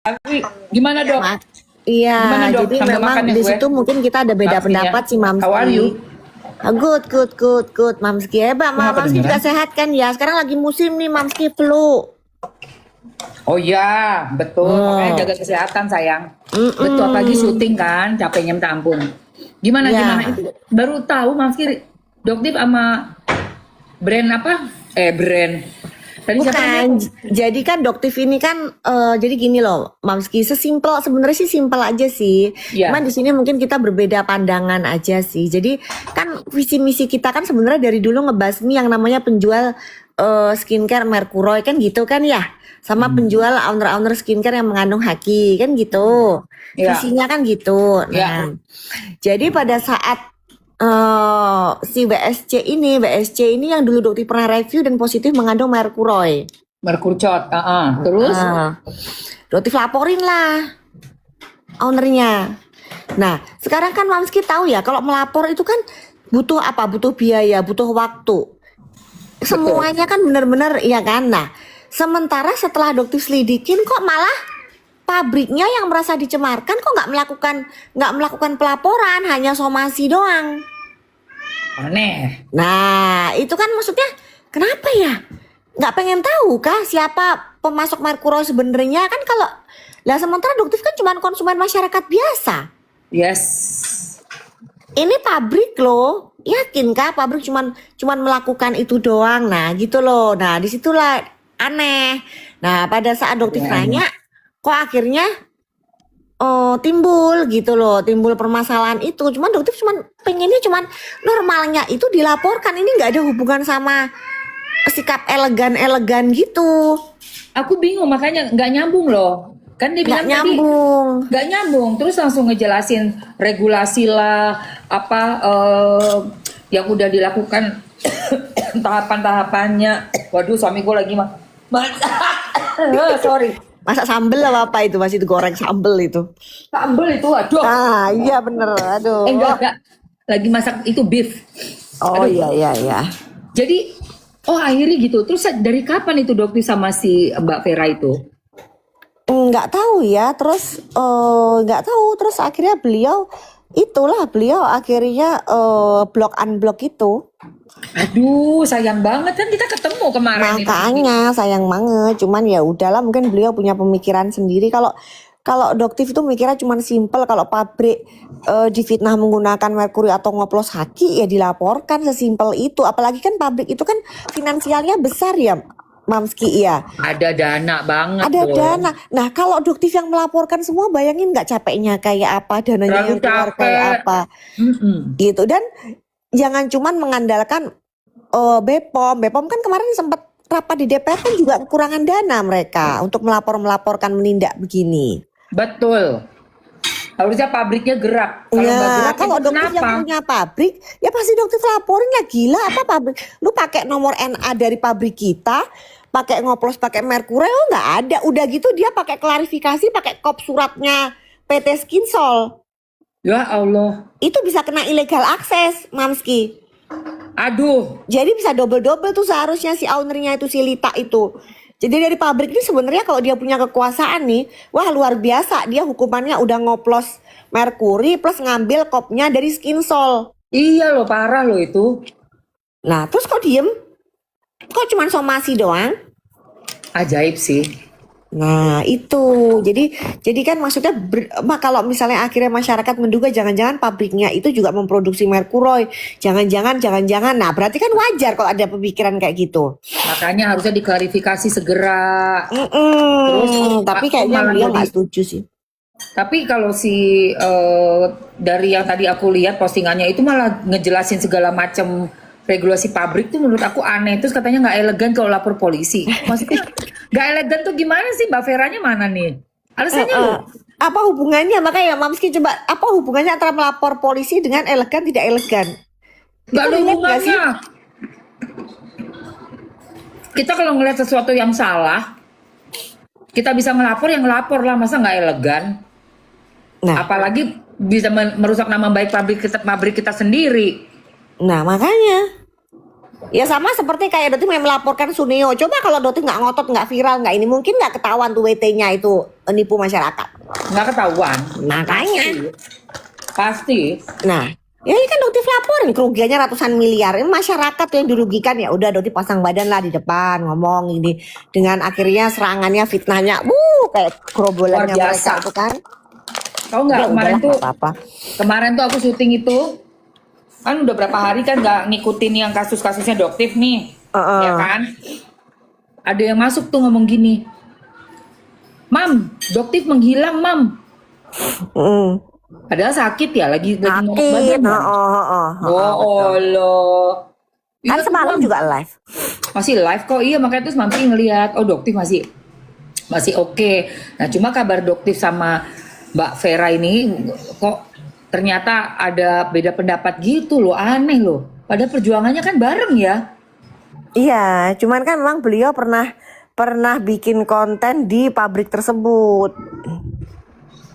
Tapi gimana dok? Iya, Gimana dok? jadi Sambil memang makan ya di gue. situ mungkin kita ada beda Mamski ya. pendapat sih How are you? Mamski. Good, Mamski. Hebat, Kok nggak Mamski juga kedengeran? sehat kan ya? Sekarang lagi musim nih Mamski flu. Oh iya, betul. Makanya jaga kesehatan sayang. Betul, apalagi syuting kan, capeknya minta ampun. Gimana Ya. gimana itu? Baru tahu Mamski Doktif sama brand apa? Brand. Tadi siapa namanya? Bukan, jadi kan Doktif ini kan, jadi gini loh, Mamski, sesimpel sebenarnya sih simpel aja sih. Iya. Cuman di sini mungkin kita berbeda pandangan aja sih. Jadi kan visi misi kita kan sebenarnya dari dulu ngebahas ini yang namanya penjual skincare Merkuroy kan gitu kan ya, sama penjual owner-owner skincare yang mengandung haki kan gitu. Iya. Visinya kan gitu. Iya. Nah, jadi pada saat si BSC ini yang dulu Dokter pernah review dan positif mengandung merkuroy. Merkurcot. Terus? Dokter laporin lah ownernya. Nah, sekarang kan Mamski tahu ya kalau melapor itu kan butuh apa? Butuh biaya, butuh waktu. Semuanya kan benar-benar ya kan. Nah, sementara setelah Dokter selidikin kok malah pabriknya yang merasa dicemarkan kok nggak melakukan pelaporan, hanya somasi doang. Aneh. Nah, itu kan maksudnya kenapa ya? Nggak pengen tahu kah siapa pemasok merkuroy sebenarnya kan kalau lah sementara Doktif kan cuma konsumen masyarakat biasa. Yes. Ini pabrik loh, yakin kah pabrik cuman melakukan itu doang? Nah, gitu loh. Nah, disitulah aneh. Nah, pada saat Doktif nanya, kok akhirnya timbul gitu loh, timbul permasalahan itu. Cuman Doktif pengennya normalnya itu dilaporkan. Ini nggak ada hubungan sama sikap elegan gitu. Aku bingung makanya nggak nyambung loh. Kan dia Nggak bilang tadi nyambung. nggak nyambung. Terus langsung ngejelasin regulasi lah, apa yang udah dilakukan tahapan-tahapannya. Waduh, suami gue lagi sorry. Masak sambel apa itu? Masih digoreng sambel itu. Sambel itu, aduh. Ah, iya bener. Aduh. Enggak. Lagi masak itu beef. Oh Aduh. iya. Jadi, akhirnya gitu. Terus dari kapan itu Dokter sama si Mbak Vera itu? Nggak tahu ya. Terus nggak tahu. Terus akhirnya beliau akhirnya block unblock itu. Aduh, sayang banget kan kita ketemu kemarin. Makanya sayang banget. Cuman ya udahlah, mungkin beliau punya pemikiran sendiri. Kalau Doktif itu mikirnya cuman simpel, kalau pabrik difitnah menggunakan merkuri atau ngoplos haki ya dilaporkan, sesimpel itu. Apalagi kan pabrik itu kan finansialnya besar ya, Mamski ya. Ada dana banget. Ada dong. dana. Nah, kalau Doktif yang melaporkan semua, bayangin nggak capeknya kayak apa, dananya Terlalu yang keluar capek. kayak apa. Gitu. Dan jangan cuman mengandalkan BPOM kan kemarin sempat rapat di DPR kan juga kekurangan dana mereka untuk melaporkan menindak begini. Betul. Harusnya pabriknya gerak. Kalau nggak Ya, gerak, kalau itu Doktif yang kenapa? punya pabrik, ya pasti Doktif laporin lah, gila apa pabrik. Lu pakai nomor NA dari pabrik kita, pakai ngoplos, pakai merkuri, oh nggak ada. Udah gitu dia pakai klarifikasi, pakai kop suratnya PT Skinsol. Ya Allah. Itu bisa kena illegal akses, Mamski. Aduh. Jadi bisa double-double tuh seharusnya si ownernya itu, si Lita itu. Jadi dari pabrik ini sebenarnya kalau dia punya kekuasaan nih, wah luar biasa. Dia hukumannya udah ngoplos merkuri plus ngambil kopnya dari Skinsol. Iya loh, parah loh itu. Nah terus kok diem? Kok cuman somasi doang? Ajaib sih. Nah itu, jadi kan maksudnya kalau misalnya akhirnya masyarakat menduga jangan-jangan pabriknya itu juga memproduksi merkuroy, jangan-jangan, nah berarti kan wajar kalau ada pemikiran kayak gitu. Makanya harusnya diklarifikasi segera. Tapi kayaknya beliau nggak setuju sih. Tapi kalau dari yang tadi aku lihat postingannya itu malah ngejelasin segala macam regulasi pabrik tuh menurut aku aneh. Terus katanya nggak elegan kalau lapor polisi. Maksudnya nggak elegan tuh gimana sih? Mbak Veranya mana nih? Alasannya loh. Apa hubungannya? Makanya Mamski coba, apa hubungannya antara melapor polisi dengan elegan tidak elegan? Nggak ada hubungannya. Kita kalau ngeliat sesuatu yang salah, kita bisa ngelapor, yang ngelapor lah. Masa nggak elegan? Nah, apalagi bisa merusak nama baik pabrik kita sendiri. Nah makanya ya sama seperti kayak Doktif yang melaporkan Suneo. Coba kalau Doktif nggak ngotot, nggak viral, nggak ini, mungkin nggak ketahuan tuh WT-nya itu menipu masyarakat. Nggak ketahuan. Makanya. Pasti. Nah, ya ini kan Doktif laporin kerugiannya ratusan miliar. Ini masyarakat yang dirugikan, ya udah Doktif pasang badan lah di depan ngomong ini, dengan akhirnya serangannya, fitnahnya kayak gerombolannya Luar biasa. mereka itu kan. Tahu nggak Ya kemarin udahlah, tuh? nggak apa-apa. Kemarin tuh aku syuting itu kan udah berapa hari kan nggak ngikutin yang kasus-kasusnya Doktif nih, ya kan? Ada yang masuk tuh ngomong gini, Mam, Doktif menghilang, Mam. Padahal sakit ya, lagi ngomong Sakit. badan. Oh Allah. Kan Iya, semalam Mam. juga live. Masih live kok, iya, makanya terus Mamsi ngelihat, oh Doktif masih oke. Nah, cuma kabar Doktif sama Mbak Vera ini kok ternyata ada beda pendapat gitu loh, aneh loh. Padahal perjuangannya kan bareng ya. Iya, cuman kan memang beliau pernah bikin konten di pabrik tersebut.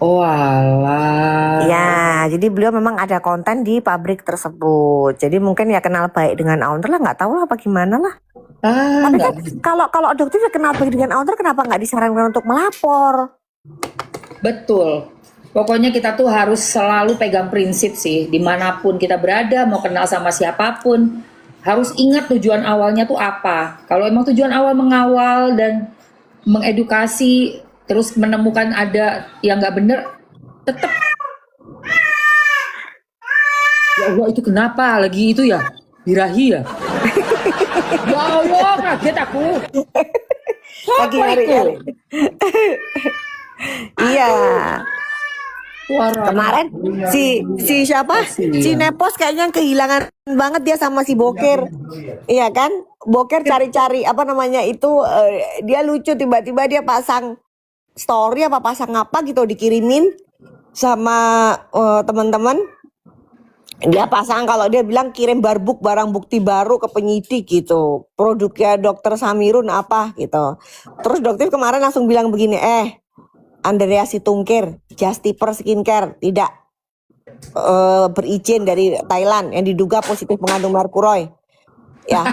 Oh alah. Ya, jadi beliau memang ada konten di pabrik tersebut. Jadi mungkin ya kenal baik dengan owner lah, nggak tahu lah apa gimana lah. Tapi kan kalau Doktif kenal baik dengan owner, kenapa nggak disarankan untuk melapor? Betul. Pokoknya kita tuh harus selalu pegang prinsip sih, dimanapun kita berada, mau kenal sama siapapun, harus ingat tujuan awalnya tuh apa. Kalau emang tujuan awal mengawal dan mengedukasi, terus menemukan ada yang nggak bener, tetap. Ya Allah, itu kenapa lagi itu ya? Birahi ya? Ya Allah, kaget aku. Lagi Apa itu? nyari-nyari. Iya. Suara. Kemarin si siapa? Si Nepos kayaknya kehilangan banget dia sama si Boker. Iya kan? Boker cari-cari apa namanya itu, dia lucu, tiba-tiba dia pasang story apa pasang apa gitu, dikirimin sama teman-teman. Dia pasang kalau dia bilang kirim barbuk, barang bukti baru ke penyidik gitu. Produknya Dokter Samirun apa gitu. Terus Dokter kemarin langsung bilang begini, Andrea Situngkir, Justiper Skincare tidak berizin dari Thailand yang diduga positif mengandung merkuroy. Ya,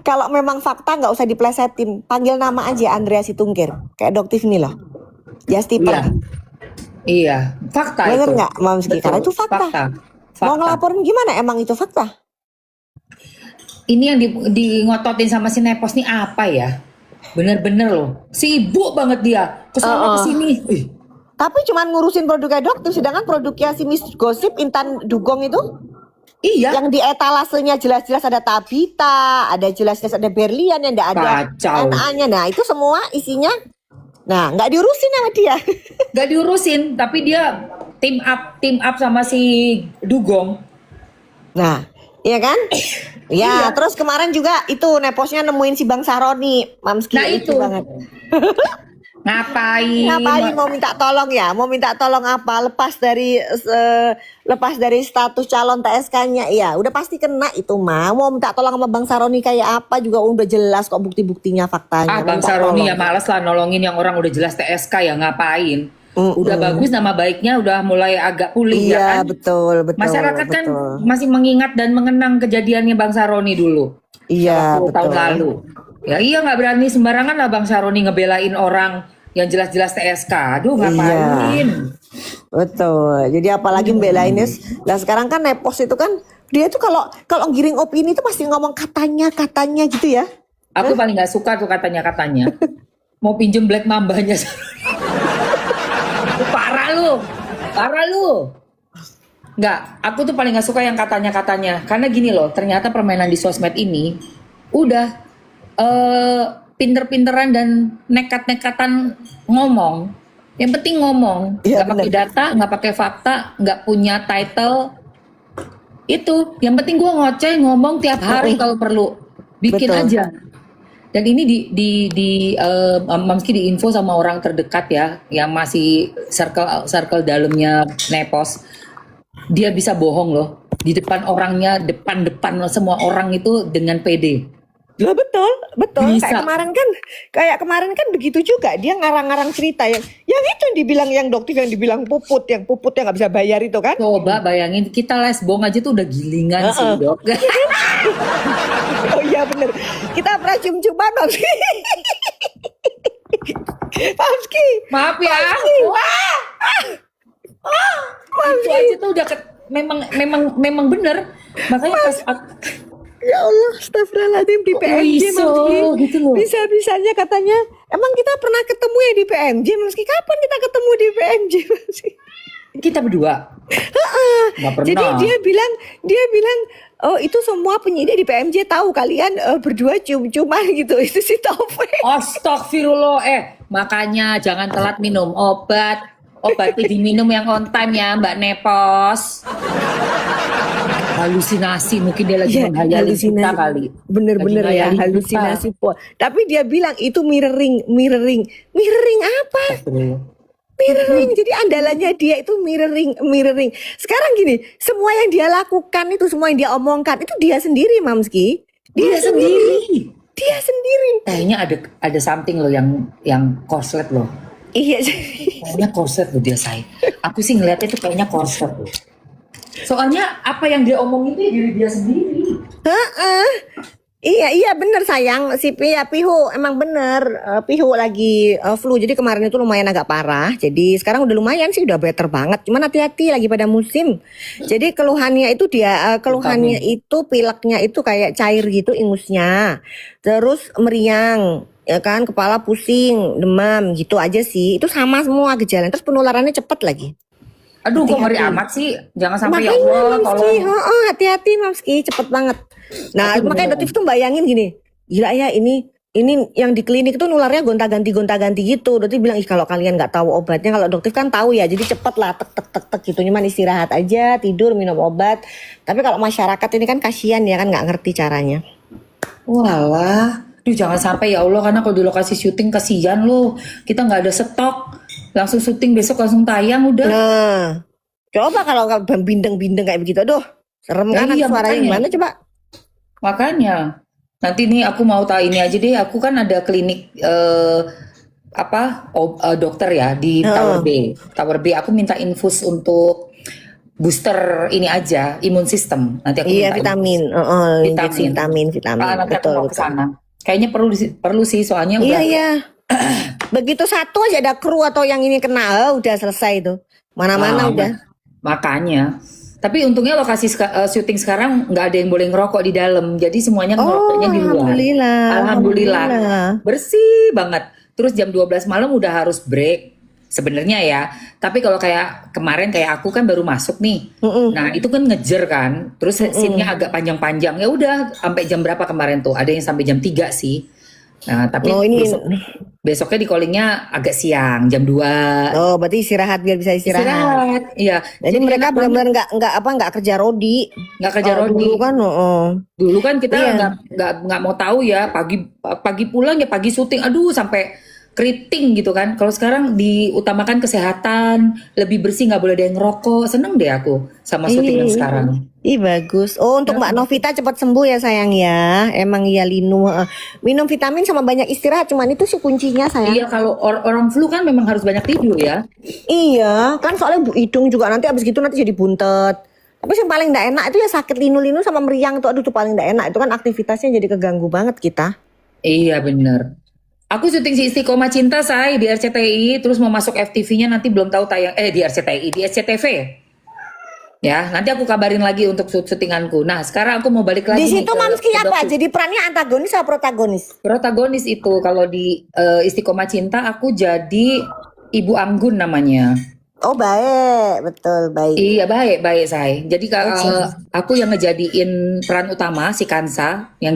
kalau memang fakta nggak usah diplesetin, panggil nama aja Andrea Situngkir, kayak Doktif ini loh, Justiper. Iya, fakta Bener itu. nggak, Mamski? Karena itu fakta. Mau ngelaporin gimana? Emang itu fakta. Ini yang di ngototin sama si Nepos nih apa ya? Bener-bener loh, sibuk banget dia, kesana kesini. Tapi cuman ngurusin produknya Doktif, sedangkan produknya si Miss Gosip Intan Dugong itu, Iya. yang di etalasenya jelas-jelas ada Tabita, ada jelas-jelas ada Berlian, yang enggak ada Kacau. NA-nya. Nah, itu semua isinya, nah nggak diurusin sama dia. Gak diurusin, tapi dia team up sama si Dugong. Nah, iya kan? Ya, terus kemarin juga itu Neposnya nemuin si Bang Saroni, Mamski. Nah, lucu itu. banget. Ngapain mau minta tolong ya? Mau minta tolong apa? Lepas dari status calon TSK-nya, ya udah pasti kena itu mah. Mau minta tolong sama Bang Saroni kayak apa juga udah jelas kok bukti-buktinya, faktanya. Bang Minta Saroni tolong. ya males lah nolongin yang orang udah jelas TSK ya, ngapain? Udah bagus, nama baiknya udah mulai agak pulih ya Iya, kan? betul. Masyarakat kan betul. masih mengingat dan mengenang kejadiannya Bang Saroni dulu. Iya, 10 tahun betul. lalu. Ya iya, nggak berani sembarangan lah Bang Saroni ngebelain orang yang jelas-jelas TSK. Aduh, ngapain? Betul. Jadi apalagi membelain Nah, sekarang kan Nepos itu kan dia tuh kalau giring opini itu pasti ngomong katanya gitu ya. Aku paling nggak suka tuh katanya. Mau pinjem Black Mambanya. Parah lu. Nggak, aku tuh paling nggak suka yang katanya. Karena gini loh, ternyata permainan di sosmed ini udah pinter-pinteran dan nekat-nekatan ngomong. Yang penting ngomong, Iya, nggak pakai data, nggak pakai fakta, nggak punya title. Itu, yang penting gue ngoceh ngomong tiap hari kalau perlu, bikin Betul. aja. Dan ini Mamski diinfo sama orang terdekat ya, yang masih circle dalamnya Nepos. Dia bisa bohong loh di depan orangnya, depan semua orang itu dengan pede. Lah betul. Bisa. Kayak kemarin kan begitu juga, dia ngarang-ngarang cerita yang itu yang dibilang yang Doktif, yang dibilang puput yang nggak bisa bayar itu kan. Coba bayangin, kita lesbong aja tuh udah gilingan sih Dok. Oh iya bener, kita pernah cium-ciuman. Mamski. Maaf ya. Itu aja tuh udah memang bener. Makanya pas Ya Allah, astagfirullahaladzim di PMJ iso, Mamski. gitu loh. Bisa-bisanya katanya, emang kita pernah ketemu ya di PMJ Mamski? Kapan kita ketemu di PMJ Mamski? kita berdua. Nggak pernah. Jadi dia bilang, oh itu semua penyidik di PMJ tahu kalian berdua cium-ciuman gitu. Itu si Taufik. Astagfirullah. Makanya jangan telat minum obat. Obatnya diminum yang on time ya Mbak Nepos. Halusinasi mungkin dia lagi menghayali kita kali. Bener-bener Lagi ya menghayali halusinasi kita. po. Tapi dia bilang itu mirroring apa? Mirroring. Jadi andalannya dia itu mirroring. Sekarang gini, semua yang dia lakukan itu, semua yang dia omongkan itu dia sendiri, Mamski. Dia sendiri. Kayaknya ada something loh yang korslet loh. Iya. Kayaknya korset loh dia, say. Aku sih ngeliatnya itu kayaknya korset loh. Soalnya apa yang dia omongin itu ya diri dia sendiri. Iya bener sayang, si Pihu emang bener. Pihu lagi flu, jadi kemarin itu lumayan agak parah. Jadi sekarang udah lumayan sih, udah better banget. Cuman hati-hati lagi pada musim. Jadi keluhannya itu itu pileknya itu kayak cair gitu ingusnya. Terus meriang, ya kan, kepala pusing, demam gitu aja sih. Itu sama semua gejala. Terus penularannya cepet lagi. Aduh, kok ngeri Hati-hati. amat sih. Jangan sampai ya Makanya Allah, Mamski, tolong. hati-hati Mamski, cepet banget. Nah, Aku makanya beneran. Dotif tuh bayangin gini, gila ya ini yang di klinik itu nularnya gonta-ganti gitu. Dotif bilang, ih kalau kalian nggak tahu obatnya, kalau Dotif kan tahu ya, jadi cepet lah, tek gitu. Cuman istirahat aja, tidur, minum obat. Tapi kalau masyarakat ini kan kasihan ya kan nggak ngerti caranya. Walah. Duh, jangan sampai ya Allah, karena kalau di lokasi syuting kasihan loh. Kita nggak ada stok. Langsung syuting besok langsung tayang udah. Nah, coba kalau bindeng-bindeng kayak begitu, aduh, serem Ya kan iya, suaranya makanya. gimana coba? Makanya. Nanti nih aku mau tahu ini aja deh. Aku kan ada klinik dokter ya di Tower B. Tower B aku minta infus untuk booster ini aja, imun sistem. Nanti aku Iya minta vitamin, injeksi vitamin. vitamin, Nanti aku mau ke betul. sana. Kayaknya perlu sih soalnya udah. Iya. Begitu satu aja ada kru atau yang ini kena, udah selesai itu. Mana-mana Ah, udah. Makanya. Tapi untungnya lokasi syuting sekarang nggak ada yang boleh ngerokok di dalam. Jadi semuanya ngerokoknya di luar. Alhamdulillah. Bersih banget. Terus jam 12 malam udah harus break. Sebenarnya ya. Tapi kalau kayak kemarin kayak aku kan baru masuk nih. Nah, itu kan ngejer kan. Terus scene-nya agak panjang-panjang. Ya udah sampai jam berapa kemarin tuh? Ada yang sampai jam 3 sih. Nah, tapi besoknya di callingnya agak siang, jam 2. Oh, berarti istirahat biar bisa istirahat. Iya. Jadi mereka benar-benar nggak kerja rodi. Nggak kerja rodi. Dulu kan kita nggak mau tahu ya, pagi pulang ya pagi syuting, aduh sampai keriting gitu kan. Kalau sekarang diutamakan kesehatan, lebih bersih, nggak boleh ada yang ngerokok. Seneng deh aku sama syuting yang sekarang. Ih bagus. Oh untuk Mbak Novita cepat sembuh ya sayang ya. Emang ya Linu minum vitamin sama banyak istirahat, cuman itu sih kuncinya sayang. Iya, kalau orang flu kan memang harus banyak tidur ya. Iya kan soalnya hidung juga nanti abis gitu nanti jadi buntet. Tapi yang paling gak enak itu ya sakit linu-linu sama meriang tuh, aduh tuh paling gak enak. Itu kan aktivitasnya jadi keganggu banget kita. Iya bener. Aku syuting si Istiqomah Cinta say di RCTI, terus mau masuk FTV-nya nanti belum tahu tayang di RCTI, di SCTV. Ya, nanti aku kabarin lagi untuk syutinganku. Nah, sekarang aku mau balik lagi. Di situ ke Mamski apa? doku. Jadi perannya antagonis atau protagonis? Protagonis itu kalau di Istiqomah Cinta aku jadi Ibu Anggun namanya. Oh baik, betul baik. Iya baik say. Jadi aku yang ngejadiin peran utama si Kansa, yang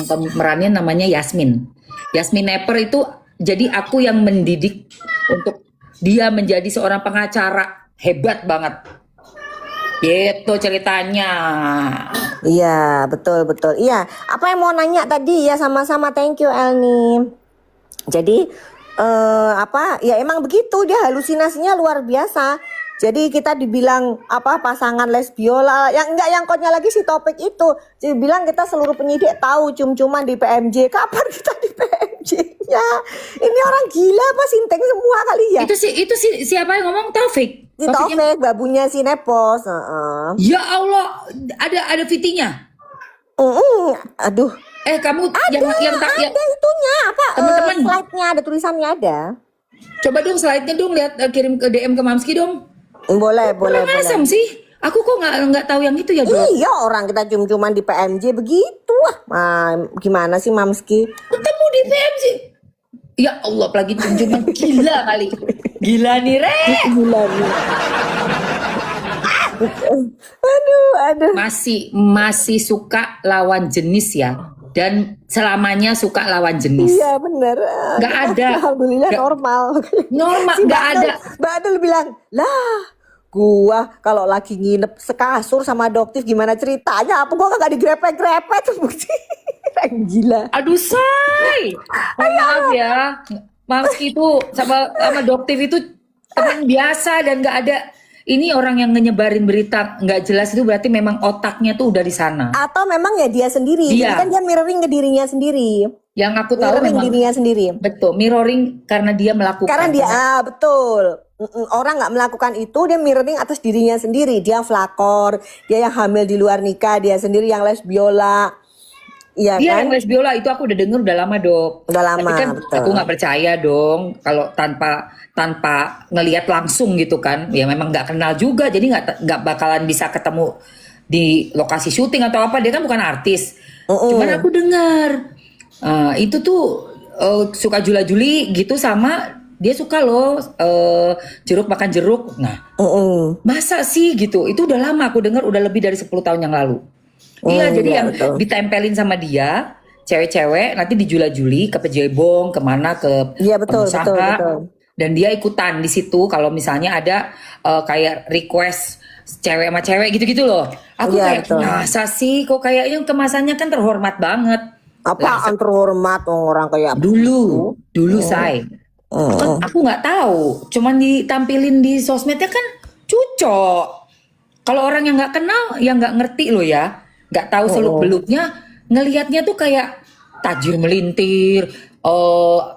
pemerannya namanya Yasmin. Yasmin Nepper itu jadi aku yang mendidik untuk dia menjadi seorang pengacara hebat banget. Gitu ceritanya. Iya betul. Iya, apa yang mau nanya tadi ya sama-sama, thank you Elni. Jadi ya emang begitu, dia halusinasinya luar biasa. Jadi kita dibilang pasangan lesbiola, yang kotnya lagi si topik itu. Jadi bilang kita seluruh penyidik tahu cium-ciuman di PMJ. Kapan kita di PMJ-nya? Ini orang gila apa sinteng semua kali ya? Itu siapa yang ngomong? Taufik. Si Taufik, babunya si Nepos. Ya Allah, ada VT-nya. Aduh, Kamu yang Ada itunya apa? teman-teman, Slide-nya ada, tulisannya ada. coba dong slide-nya dong, lihat, kirim ke DM ke Mamski dong. Boleh, boleh, Kurang boleh. asam sih. Aku kok nggak tahu yang itu ya, Dok. Iya, orang kita cium-ciuman di PMJ begitu. Gimana sih Mamski? Ketemu di PMC. Ya Allah, apalagi cium-ciuman, gila kali. Gila nih, Re. Gila nih. Aduh. Masih suka lawan jenis ya. Dan selamanya suka lawan jenis. Iya bener. Nggak ada. Alhamdulillah Nggak- normal. Normal, Si nggak ada. Mbak Adul bilang, lah gua kalau lagi nginep sekasur sama adoptif gimana ceritanya? Apa gua kagak digrepet-grepet tuh bukti. Gila. Aduh, say. Mohon maaf ya. Mamski itu sama Doktif itu teman biasa dan nggak ada. Ini orang yang nyebarin berita nggak jelas itu berarti memang otaknya tuh udah di sana. Atau memang ya dia sendiri. Iya. Jadi kan dia mirroring ke dirinya sendiri. Yang aku tahu Mirroring memang dirinya sendiri. betul mirroring karena dia melakukan. Karena dia betul. Orang nggak melakukan itu, dia mirroring atas dirinya sendiri. Dia flakor, dia yang hamil di luar nikah, dia sendiri yang les biola. Iya Dia kan? yang les biola itu aku udah denger udah lama, Dok. Udah lama, Tapi kan betul. aku nggak percaya dong kalau tanpa ngelihat langsung gitu kan. Ya memang nggak kenal juga, jadi nggak bakalan bisa ketemu di lokasi syuting atau apa. Dia kan bukan artis. Cuman aku dengar itu tuh suka jula-juli gitu sama dia suka loh jeruk makan jeruk. Nah, masa sih gitu? Itu udah lama aku dengar, udah lebih dari 10 tahun yang lalu. Iya, jadi iya, yang betul. ditempelin sama dia, cewek-cewek nanti dijula-juli ke Pejebong, kemana ke Iya, betul, pengusaha, betul. dan dia ikutan di situ kalau misalnya ada kayak request cewek sama cewek gitu-gitu loh. Aku Iya, kayak betul. masa sih kok kayaknya kemasannya kan terhormat banget. Apaan terhormat orang kayak Dulu say. Aku nggak tahu, cuman ditampilin di sosmednya kan cucok. Kalau orang yang nggak kenal, yang nggak ngerti loh ya, nggak tahu seluk beluknya, ngelihatnya tuh kayak tajir melintir,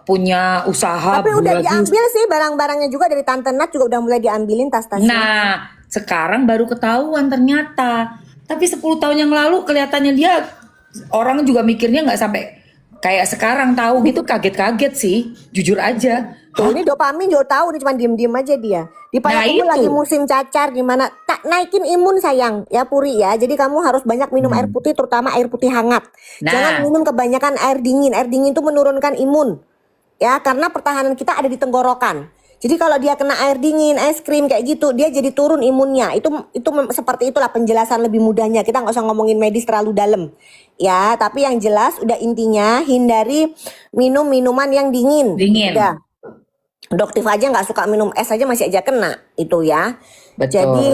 punya usaha. Tapi udah bagus. diambil sih barang-barangnya juga dari Tante Nat juga udah mulai diambilin tas-tasnya. Nah, sekarang baru ketahuan ternyata. Tapi 10 tahun yang lalu kelihatannya dia orang juga mikirnya nggak sampai kayak sekarang tahu gitu, kaget-kaget sih, jujur aja. Tuh ini dopamin juga tahu nih, cuma diem-diem aja dia. Di Nah, Payakumbuh itu. lagi musim cacar gimana? Tak naikin imun sayang ya Puri ya. Jadi kamu harus banyak minum air putih, terutama air putih hangat. Nah. Jangan minum kebanyakan air dingin. Air dingin itu menurunkan imun. Ya, karena pertahanan kita ada di tenggorokan. Jadi kalau dia kena air dingin, es krim kayak gitu, dia jadi turun imunnya. Itu seperti itulah penjelasan lebih mudahnya. Kita nggak usah ngomongin medis terlalu dalam. Ya, tapi yang jelas udah intinya hindari minum minuman yang dingin. Dingin. Udah. Doktif aja nggak suka minum es aja masih aja kena itu ya. Betul. Jadi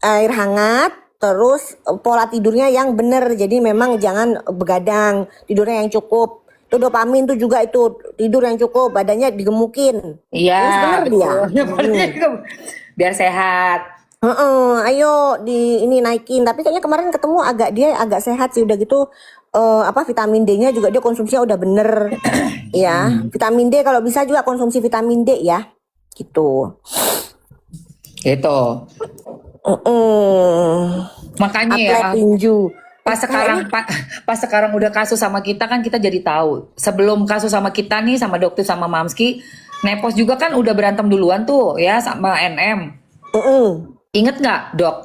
air hangat, terus pola tidurnya yang benar. Jadi memang jangan begadang, tidurnya yang cukup. Itu dopamin tuh juga itu tidur yang cukup, badannya digemukin. Iya, Terus bener dia. Biar sehat. Ayo ini naikin. Tapi kayaknya kemarin ketemu dia agak sehat sih udah gitu. Vitamin D-nya juga dia konsumsinya udah bener. Ya, vitamin D kalau bisa juga konsumsi vitamin D ya. Gitu. Gitu. Makanya ya. Atlet tinju. Pas sekarang udah kasus sama kita kan kita jadi tahu. Sebelum kasus sama kita nih sama Dokter sama Mamski, Nepos juga kan udah berantem duluan tuh ya sama NM. Ingat nggak Dok?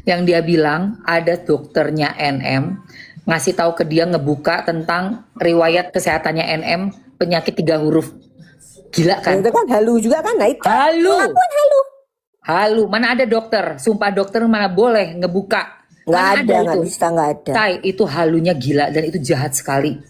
Yang dia bilang ada dokternya NM ngasih tahu ke dia ngebuka tentang riwayat kesehatannya NM penyakit 3 huruf. Gila kan? Itu kan halu juga kan? Nah itu. Halu. Pengakuan halu. Halu. Mana ada dokter? Sumpah dokter mana boleh ngebuka. Nggak Mana ada, nggak itu? bisa, nggak ada. Tay, itu halunya gila dan itu jahat sekali.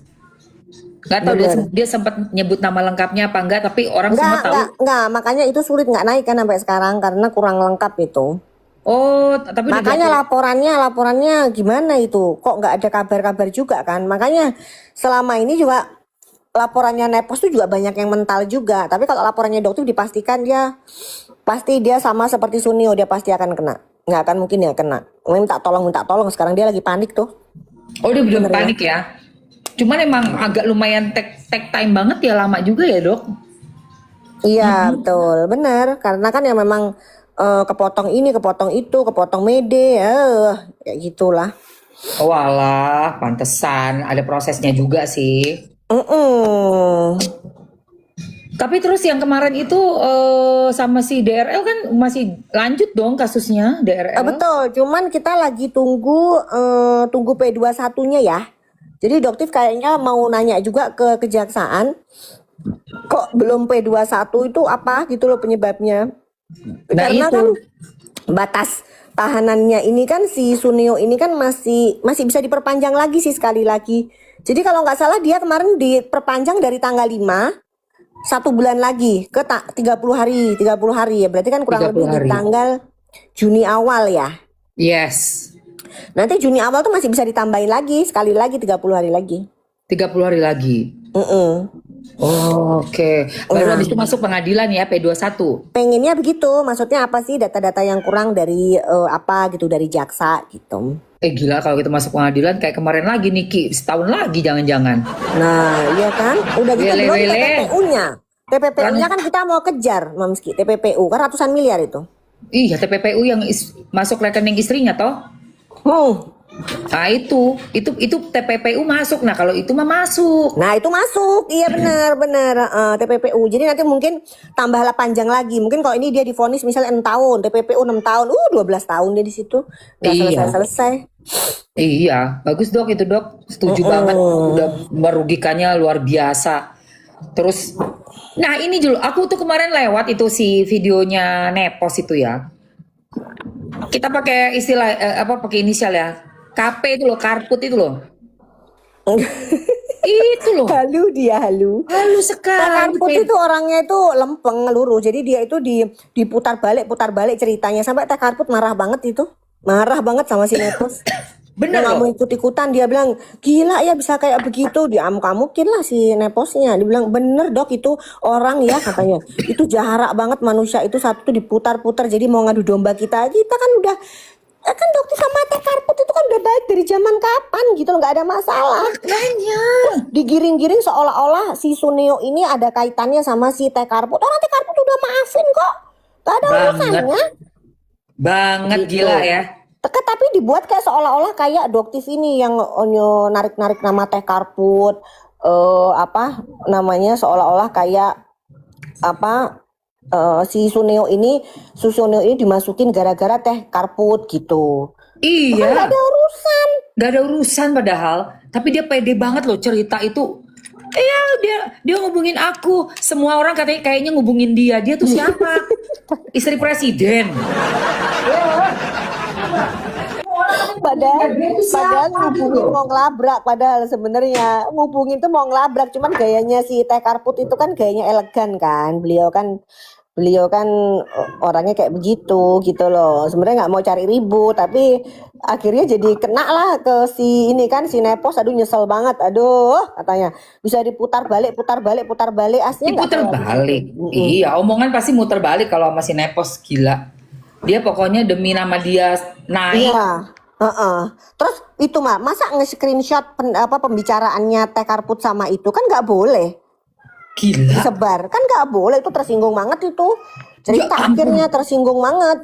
Gak tau dia sempat nyebut nama lengkapnya apa enggak, tapi orang semua tahu. Enggak, makanya itu sulit nggak naik kan sampai sekarang karena kurang lengkap itu. Oh, tapi Makanya laporannya gimana itu? Kok nggak ada kabar-kabar juga kan? Makanya selama ini juga laporannya Nepos tuh juga banyak yang mental juga. Tapi kalau laporannya dokter dipastikan dia sama seperti Sunio, dia pasti akan kena. Nggak akan mungkin dia kena. Minta tolong. Sekarang dia lagi panik tuh. Oh, dia belum panik ya? Cuman emang agak lumayan take time banget ya, lama juga ya Dok? Iya betul, benar. Karena kan ya memang kepotong ini, kepotong itu, kepotong mede, kayak gitulah. Walah, pantesan ada prosesnya juga sih. Mm-mm. Tapi terus yang kemarin itu sama si DRL kan masih lanjut dong kasusnya DRL. Betul, cuman kita lagi tunggu P21-nya ya. Jadi Doktif kayaknya mau nanya juga ke kejaksaan, kok belum P21 itu apa gitu loh penyebabnya. Nah Karena itu. kan batas tahanannya ini kan si Sunio ini kan masih bisa diperpanjang lagi sih sekali lagi. Jadi kalau nggak salah dia kemarin diperpanjang dari tanggal 5 1 bulan lagi ke 30 hari ya. Berarti kan kurang 30 lebih di hari. tanggal Juni awal ya. Yes. Nanti Juni awal tuh masih bisa ditambahin lagi sekali lagi 30 hari lagi. 30 hari lagi. Oh, oke. Baru habis itu masuk pengadilan ya P21. Pengennya begitu, maksudnya apa sih data-data yang kurang dari apa gitu dari jaksa gitu. Gila kalau kita masuk pengadilan kayak kemarin lagi Niki, setahun lagi jangan-jangan. Nah, iya kan? Udah gitu belum Wele-wele. TPPU-nya. TPPU-nya kan kita mau kejar, Mamski. TPPU kan ratusan miliar itu. Iya, TPPU yang masuk rekening istrinya toh. Nah itu TPPU masuk. Nah kalau itu mah masuk. Nah itu masuk, iya benar TPPU. Jadi nanti mungkin tambahlah panjang lagi. Mungkin kalau ini dia divonis misalnya 6 tahun, TPPU 6 tahun, 12 tahun dia di situ, nggak Iya. selesai. Iya, bagus dok itu dok, setuju banget. Udah merugikannya luar biasa. Terus, nah ini dulu, aku tuh kemarin lewat itu si videonya Nepos itu ya. Kita pakai istilah pakai inisial ya. KP itu loh, karput itu loh. Itu loh. Halu dia halu. Halu sekali. Karput itu orangnya itu lempeng lurus. Jadi dia itu diputar balik ceritanya sampai Teh Karput marah banget itu. Marah banget sama si Nepos. Bener Dia nggak loh. mau ikut-ikutan, dia bilang gila ya bisa kayak begitu, diamuk-amukin lah si Neposnya. Dia bilang bener dok itu orang ya katanya, itu jarak banget manusia itu satu tuh diputar-putar jadi mau ngadu domba kita kan udah kan dokter sama Teh Karput itu kan udah baik dari zaman kapan gitu loh, nggak ada masalah. Makanya. Digiring-giring seolah-olah si Suneo ini ada kaitannya sama si Teh Karput. Orang Teh Karput udah maafin kok, gak ada urusannya. Banget Gitu. gila ya. Tapi dibuat kayak seolah-olah kayak Doktif ini yang narik-narik nama Teh Karput, apa namanya seolah-olah kayak apa si Suneo ini dimasukin gara-gara Teh Karput gitu. Iya. Gak ada urusan. Gak ada urusan padahal. Tapi dia pede banget loh cerita itu. Iya dia ngubungin aku. Semua orang katanya kayaknya ngubungin dia. Dia tuh siapa? Istri presiden. Padahal ngubungin mau ngelabrak, padahal sebenarnya ngubungin tuh mau ngelabrak, cuman gayanya si Teh Karput itu kan gayanya elegan kan, beliau kan orangnya kayak begitu gitu loh, sebenarnya nggak mau cari ribut tapi akhirnya jadi kena lah ke si ini kan si Nepos. Aduh nyesel banget, aduh katanya bisa diputar balik aslinya nggak Diputer kayak balik. begitu. Iya, omongan pasti muter balik kalau masih Nepos gila. Dia pokoknya demi nama dia naik. Iya. Terus itu masa nge-screenshot pembicaraannya Teh Karput sama itu kan nggak boleh Gila. disebar, kan nggak boleh, itu tersinggung banget itu cerita Ya ampun. akhirnya tersinggung banget.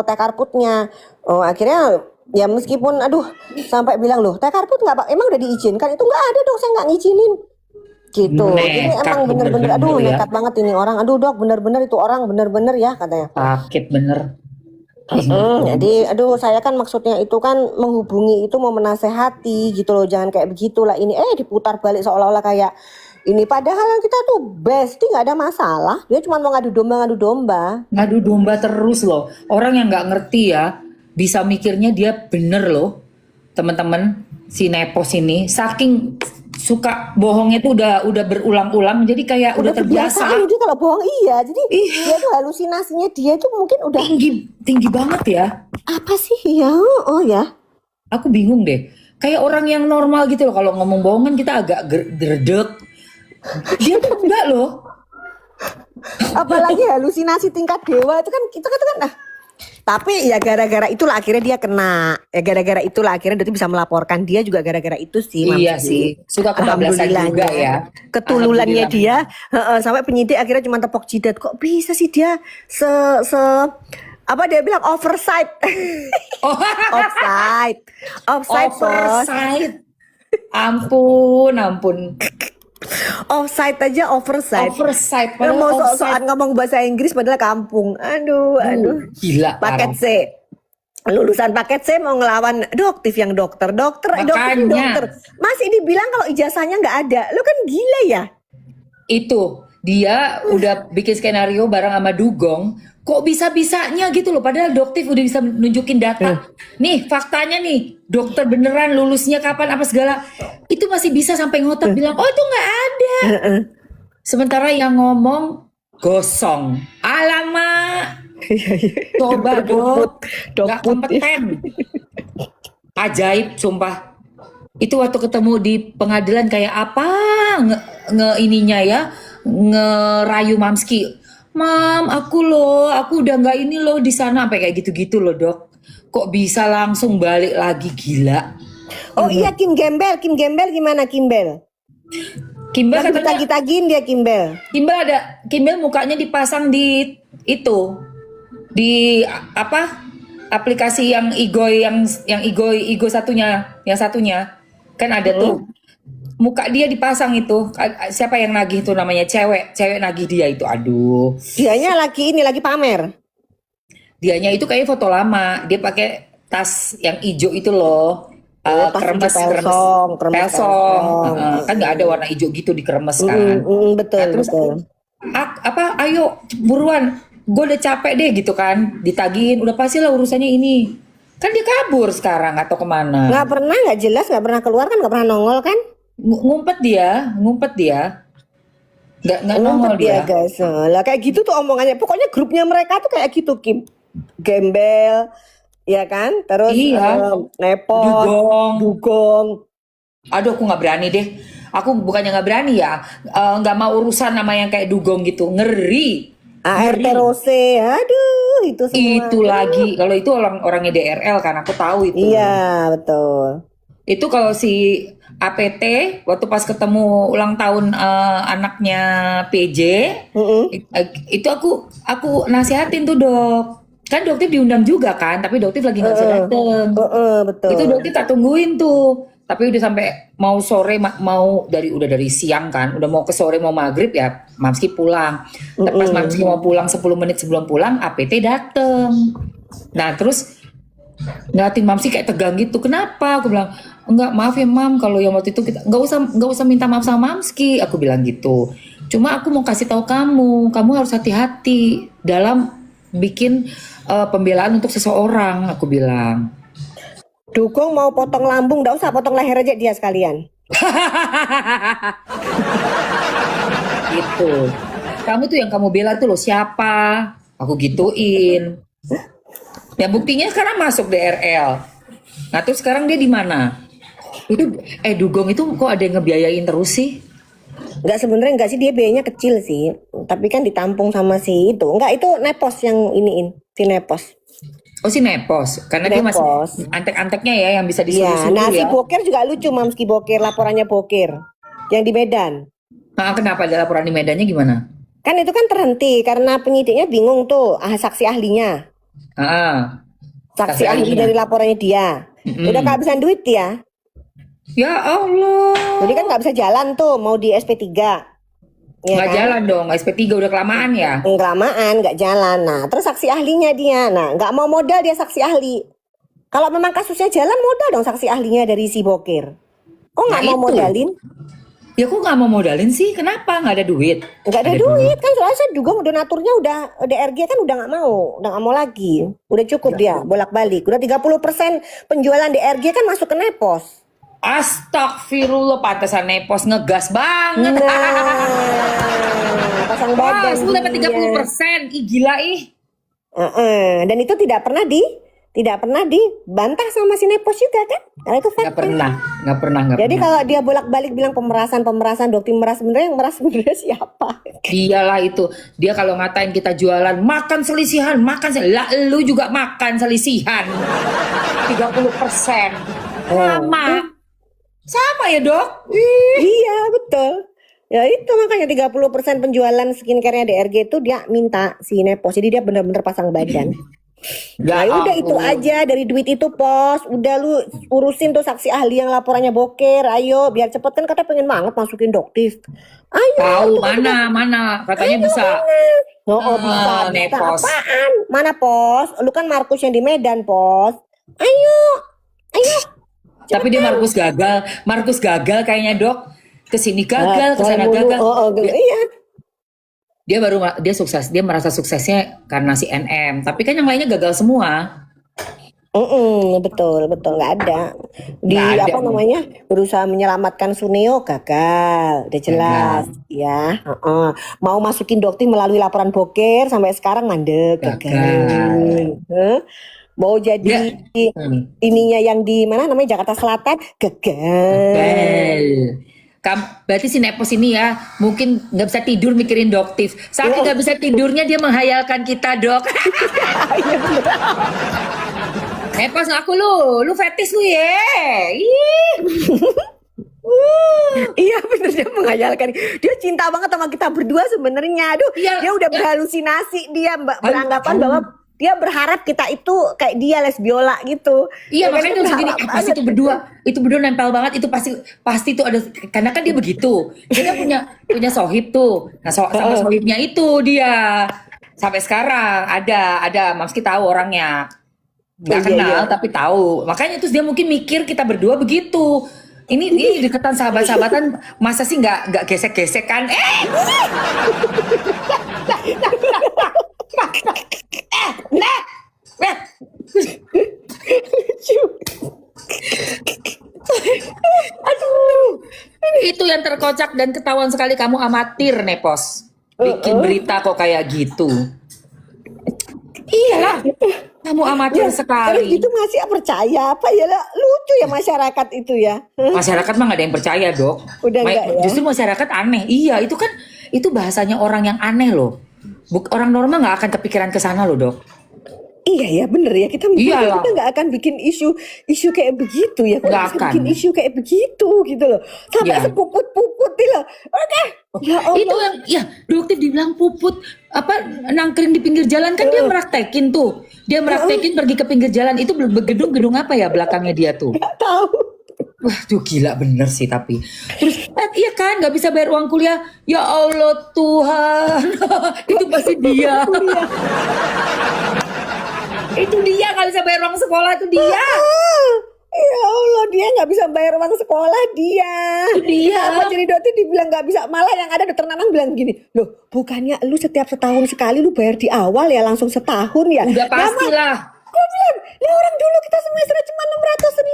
Teh Karputnya akhirnya ya meskipun aduh sampai bilang loh Teh Karput nggak emang udah diizinkan, itu nggak ada dok, saya nggak ngizinin gitu. Jadi Nekat emang bener-bener aduh bener-bener ya. nekat banget ini orang, aduh dok bener-bener itu orang bener-bener ya katanya. Sakit bener. Jadi aduh saya kan maksudnya itu kan menghubungi itu mau menasehati gitu loh, jangan kayak begitulah ini diputar balik seolah-olah kayak ini, padahal kita tuh bestie nggak ada masalah, dia cuma mau ngadu domba. Ngadu domba terus loh. Orang yang nggak ngerti ya bisa mikirnya dia bener loh. Teman-teman, si Nepos ini saking suka bohongnya tuh udah berulang-ulang jadi kayak udah terbiasa. Dia kalau bohong iya, jadi dia tuh halusinasinya dia tuh mungkin udah Tinggi banget ya. apa sih ya, oh ya Aku bingung deh. Kayak orang yang normal gitu loh, kalau ngomong bohongan kita agak gerdek. Dia tuh enggak loh. apalagi halusinasi tingkat dewa itu kan nah. Tapi ya gara-gara itulah akhirnya dia kena. Ya gara-gara itulah akhirnya dia bisa melaporkan, dia juga gara-gara itu sih. Iya Mamski. sih, suka kebablasan juga ya. Ketululannya Alhamdulillah. dia sampai penyidik akhirnya cuma tepok jidat. Kok bisa sih dia Apa dia bilang oversight? Oh, Offside. Offside, bos. oversight. Ampun, ampun. Offside aja oversight. Oversight. Nah, mau Padahal sok-sokan ngomong bahasa Inggris padahal kampung. Aduh. Gila, Paket parah. C. Lulusan paket C mau ngelawan doktif yang dokter. Dokter yang Makanya. dokter. Masih dibilang kalau ijazahnya nggak ada. Lu kan gila ya? Itu dia udah bikin skenario bareng sama Dugong, kok bisa-bisanya gitu loh, padahal doktif udah bisa nunjukin data nih, faktanya nih, dokter beneran lulusnya kapan apa segala, itu masih bisa sampai ngotot bilang oh itu nggak ada, sementara yang ngomong gosong. Alamak, coba dok, nggak kompeten. Ajaib sumpah. Itu waktu ketemu di pengadilan kayak apa ininya ya, ngerayu Mamski. Mam, aku udah nggak ini loh di sana, sampai kayak gitu-gitu loh dok. Kok bisa langsung balik lagi, gila. Oh iya, Kim Gembel gimana Kimbel? Kimbel Lagi katanya, ditagi-tagiin dia Kimbel. Kimbel mukanya dipasang di itu, di apa? Aplikasi yang Igo satunya, yang satunya. Kan ada tuh muka dia dipasang itu, siapa yang nagih tuh, namanya cewek nagih dia itu, aduh, Dianya lagi pamer. dianya itu kayak foto lama, dia pakai tas yang hijau itu loh, Tas kremes hijau pelsong, pelsong. Kan nggak ada warna hijau gitu di kremes kan. Betul, Nah, terus betul. ayo buruan, gue udah capek deh gitu kan, ditagihin, udah pasti lah urusannya ini, kan dia kabur sekarang atau kemana. Nggak jelas, nggak pernah keluar kan, nggak pernah nongol kan? Ngumpet dia, nggak nongol dia. Guys. Lah kayak gitu tuh omongannya. Pokoknya grupnya mereka tuh kayak gitu, Kim. Gembel, ya kan? Terus Iya. Nepot, Dugong. Aduh, aku nggak berani deh. Aku bukannya nggak berani ya, nggak mau urusan nama yang kayak Dugong gitu, ngeri. ART Rose, aduh itu semua. Itu lagi, kalau itu orangnya DRL kan, aku tahu itu. Iya, betul. Itu kalau si APT waktu pas ketemu ulang tahun anaknya PJ, itu aku nasihatin tuh dok. Kan dokter diundang juga kan, tapi dokter lagi nggak bisa dateng. Betul. Itu dokter tak tungguin tuh. Tapi udah sampai mau sore, udah dari siang kan, udah mau ke sore mau maghrib ya, Mamski pulang. Tapi pas Mamski mau pulang 10 menit sebelum pulang, APT dateng. Nah terus ngeliatin Mamski kayak tegang gitu. Kenapa? Aku bilang, enggak, maaf ya Mam, kalau yang waktu itu kita nggak usah minta maaf sama Mamski. Aku bilang gitu. Cuma aku mau kasih tahu kamu harus hati-hati dalam bikin pembelaan untuk seseorang. Aku bilang. Dugong mau potong lambung, nggak usah potong leher aja dia sekalian. Gitu. Kamu tuh yang kamu bela tuh loh siapa? Aku gituin. Ya buktinya sekarang masuk DRL. Nah terus sekarang dia di mana? Itu Dugong itu kok ada yang ngebiayain terus sih? Sebenarnya enggak sih, dia biayanya kecil sih. Tapi kan ditampung sama si itu. Enggak, itu Nepos yang iniin, si Nepos. Oh si Nepos, karena dia masih antek-anteknya ya yang bisa disuruh-suruh Nah si ya. Boker juga lucu, Mamski Boker, laporannya Boker. Yang di Medan. Nah, kenapa ada laporan di Medannya gimana? Kan itu kan terhenti karena penyidiknya bingung tuh, saksi ahlinya. Saksi ahli dari laporannya dia. Udah kehabisan duit ya. Ya Allah. Jadi kan nggak bisa jalan tuh, mau di SP3. Ya Nggak kan? jalan dong, SP3 udah kelamaan ya? Kelamaan, nggak jalan. Nah, terus saksi ahlinya dia. Nah, nggak mau modal dia saksi ahli. Kalau memang kasusnya jalan, modal dong saksi ahlinya dari si Boker. Kok nggak mau modalin? Ya kok nggak mau modalin sih? Kenapa? Nggak ada duit? Nggak ada duit kan, soalnya saya juga donaturnya udah DRG kan udah nggak mau lagi. Udah cukup dia bolak-balik. Udah 30% penjualan DRG kan masuk ke Nepos. Astagfirullah, pantesan Nepos ngegas banget. Pasang badan. Sudah dapat 30%. Ih gila ih. Dan itu tidak pernah dibantah sama si Nepos juga kan? Karena itu fact. Nggak pernah. Jadi kalau dia bolak-balik bilang pemerasan, dokter meras, sebenarnya yang meras sebenarnya siapa? Iyalah itu. Dia kalau ngatain kita jualan makan selisihan, lah lu juga makan selisihan. 30%. Sama ya dok? Iya betul. Ya itu makanya 30% penjualan skincare-nya DRG itu dia minta si Nepos. Jadi dia benar-benar pasang badan. Nah, Ya udah itu ampun. aja dari duit itu pos. Udah lu urusin tuh saksi ahli yang laporannya boker. Ayo biar cepet kan katanya pengen banget masukin doktif. Ayo Tahu cepet cepet. mana katanya Ayo bisa. mana? Oh, bisa Nepos. apaan? Mana pos? Lu kan Markus yang di Medan pos. Ayo, ayo Tapi dia cepetan. Markus gagal kayaknya dok. Kesini gagal, Gagal kesana mulu. gagal. Oh, Dia, iya. dia sukses, dia merasa suksesnya karena si NM. Tapi kan yang lainnya gagal semua. Betul betul nggak ada Nggak di ada apa nih, namanya berusaha menyelamatkan Suneo gagal udah jelas gagal, ya. Mau masukin dokter melalui laporan boker sampai sekarang mandek gagal. gagal. Mau Dia, jadi hmm, ininya yang di mana namanya Jakarta Selatan gagal. gagal. Berarti si Nepos ini ya mungkin nggak bisa tidur mikirin doktif. Saking nggak bisa tidurnya dia menghayalkan kita dok. Nepos ngaku lu fetis lu ya. Ih. Iya bener dia menghayalkan. Dia cinta banget sama kita berdua sebenarnya. Aduh, Iya, dia udah ya. berhalusinasi dia beranggapan Aduh. bahwa dia berharap kita itu kayak dia les biola gitu. Iya Ya kan makanya dia tuh segini berharap pasti banget. itu berdua nempel banget itu pasti tuh ada karena kan dia begitu dia kan punya sohib tuh nah sama Heeh. sohibnya itu dia sampai sekarang ada Mamski tahu orangnya Oh, nggak iya iya. kenal tapi tahu makanya terus dia mungkin mikir kita berdua begitu ini deketan sahabat-sahabatan masa sih nggak gesek-gesek kan nah eh. Aduh, itu yang terkocak dan ketahuan sekali kamu amatir, Nepos. Bikin berita kok kayak gitu. Iyalah, kamu amatir Ya, kalau sekali. gitu masih percaya apa ya lah lucu ya masyarakat itu ya. Masyarakat mah gak ada yang percaya, Dok. Udah enggak ya? Justru masyarakat aneh. Iya, itu bahasanya orang yang aneh loh. Orang normal nggak akan kepikiran ke sana loh, Dok. Iya ya bener ya kita Iyalah, nggak akan bikin isu kayak begitu ya kok nggak bisa akan. bikin isu kayak begitu gitu loh sampai Ya, sepuput-puput nih loh oke ya itu Allah yang ya dokter dibilang puput apa nangkring di pinggir jalan kan dia meraktekin tuh. Dia meraktekin pergi ke pinggir jalan itu gedung-gedung apa ya belakangnya dia tuh. nggak tahu Wah, tuh gila bener sih tapi. Terus iya kan nggak bisa bayar uang kuliah. Ya Allah Tuhan. Itu pasti dia. kuliah Itu dia nggak bisa bayar uang sekolah itu dia. ya Allah dia nggak bisa bayar uang sekolah dia Itu dia. apa jadi dokter dibilang nggak bisa malah yang ada dokter Nanang bilang gini loh bukannya lu setiap setahun sekali lu bayar di awal ya langsung setahun ya Udah pastilah. Gue bilang, lah orang dulu kita semester cuma 600.000.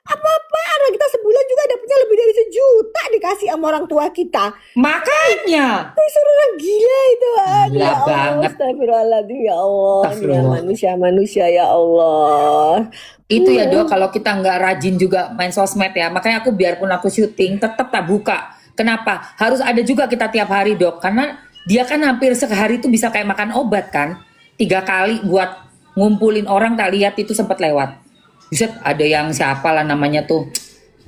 Apa-apaan lah kita sebulan juga dapetnya lebih dari 1 juta dikasih sama orang tua kita. Makanya Wih, suruh orang gila itu. Aduh, gila ya Allah, banget. astagfirullahaladzim, ya Allah. Ya Astagfirullah. manusia-manusia, ya Allah. Itu ya dok, kalau kita nggak rajin juga main sosmed ya, makanya aku biarpun aku syuting tetap tak buka. Kenapa? Harus ada juga kita tiap hari dok, karena dia kan hampir sehari itu bisa kayak makan obat kan, 3 kali buat ngumpulin orang tak lihat itu sempat lewat. Buset, ada yang siapa lah namanya tuh.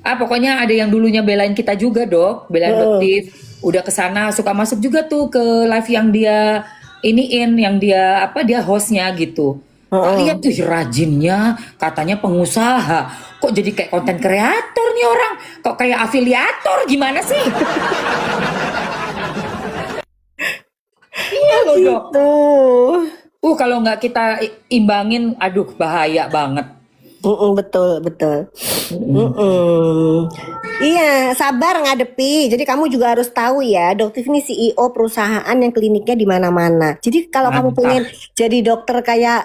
Pokoknya ada yang dulunya belain kita juga dok, belain doktif. Udah kesana suka masuk juga tuh ke live yang dia yang dia dia hostnya gitu. Tak lihat tuh rajinnya, katanya pengusaha. Kok jadi kayak konten kreator nih orang? Kok kayak afiliator gimana sih? Iya loh dok. Gitu. Kalau nggak kita imbangin, aduh bahaya banget. Betul, betul. Iya, sabar ngadepi. Jadi kamu juga harus tahu ya, dokter ini CEO perusahaan yang kliniknya di mana-mana. Jadi kalau kamu Mantap. pengen jadi dokter kayak